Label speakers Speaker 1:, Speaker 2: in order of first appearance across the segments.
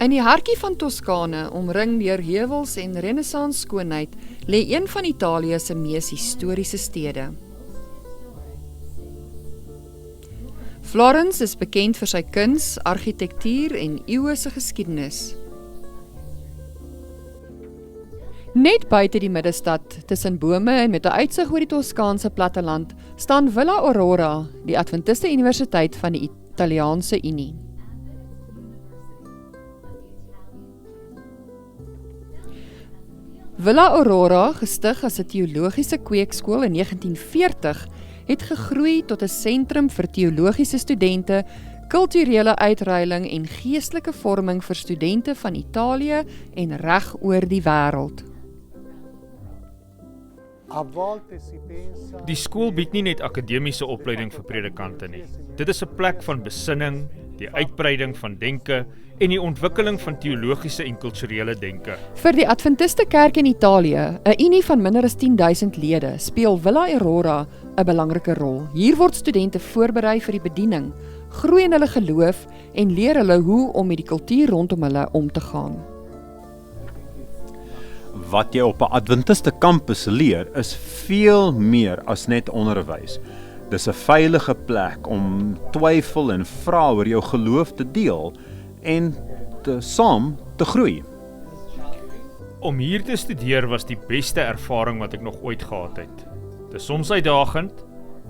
Speaker 1: In die hartjie van Toskane, omring deur heuwels en Renaissance skoonheid, lê een van Italië se mees historiese stede. Florence is bekend vir sy kuns, argitektuur en eeuse geskiedenis. Net buite die middestad, tussen bome en met 'n uitsig oor die Toskaanse platteland, staan Villa Aurora, die Adventiste Universiteit van die Italiaanse Unie. Villa Aurora, gestig as 'n teologiese kweekskool in 1940, het gegroei tot 'n sentrum vir teologiese studente, kulturele uitruiling en geestelike vorming vir studente van Italië en reg oor die wêreld.
Speaker 2: Die skool bied nie net akademiese opleiding vir predikante nie. Dit is 'n plek van besinning, die uitbreiding van denke en die ontwikkeling van teologiese en kulturele denke.
Speaker 1: Vir die Adventiste Kerk in Italië, 'n unie van minder as 10.000 lede, speel Villa Aurora 'n belangrike rol. Hier word studente voorberei vir die bediening, groei in hulle geloof en leer hulle hoe om met die kultuur rondom hulle om te gaan.
Speaker 3: Wat jy op 'n Adventiste kampus leer, is veel meer as net onderwys. Dis 'n veilige plek om twyfel en vra oor jou geloof te deel en saam te groei.
Speaker 2: Om hier te studeer was die beste ervaring wat ek nog ooit gehad het. Dit is soms uitdagend,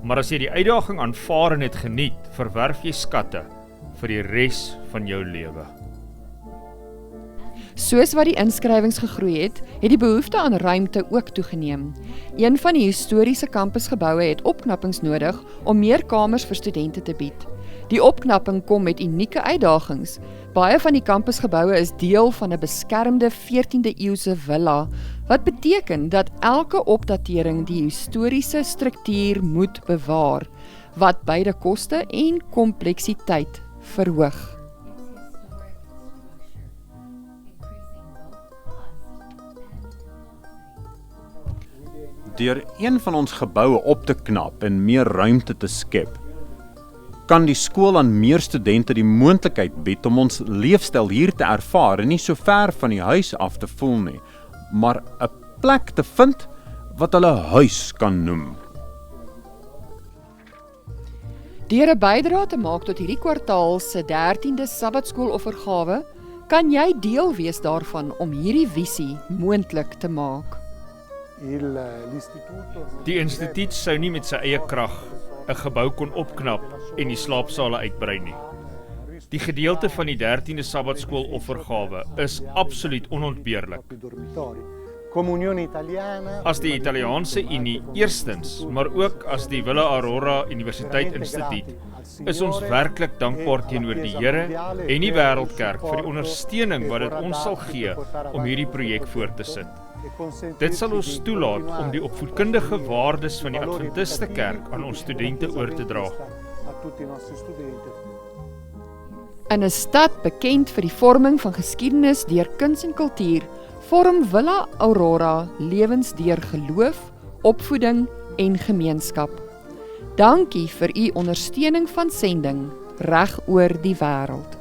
Speaker 2: maar as jy die uitdaging aanvaar en dit geniet, verwerf jy skatte vir die res van jou lewe.
Speaker 1: Soos wat die inskrywings gegroei het, het die behoefte aan ruimte ook toegeneem. Een van die historiese kampusgeboue het opknappings nodig om meer kamers vir studente te bied. Die opknapping kom met unieke uitdagings. Baie van die kampusgeboue is deel van 'n beskermde 14de eeuse villa, wat beteken dat elke opdatering die historiese struktuur moet bewaar, wat beide koste en kompleksiteit verhoog.
Speaker 3: Deur een van ons geboue op te knap en meer ruimte te skep, kan die skool aan meer studente die moontlikheid bied om ons leefstyl hier te ervaar en nie so ver van die huis af te voel nie, maar 'n plek te vind wat hulle huis kan noem.
Speaker 1: Deur 'n bydrae te maak tot hierdie kwartaal se 13de Sabbatskooloffergawe, kan jy deel wees daarvan om hierdie visie moontlik te maak.
Speaker 2: Die instituut sou nie met sy eie krag 'n gebou kon opknap en die slaapsale uitbrei nie. Die gedeelte van die 13de Sabbatskooloffergawe is absoluut onontbeerlik. As die Italiaanse Unie eerstens, maar ook as die Villa Aurora Universiteit Instituut, is ons werklik dankbaar teenoor die Here en die Wêreldkerk vir die ondersteuning wat dit ons sal gee om hierdie projek voort te sit. Dit sal ons toelaat om die opvoedkundige waardes van die Adventiste Kerk aan ons studente oor te dra.
Speaker 1: In 'n stad bekend vir die vorming van geskiedenis deur kuns en kultuur, vorm Villa Aurora lewens deur geloof, opvoeding en gemeenskap. Dankie vir u ondersteuning van sending reg oor die wêreld.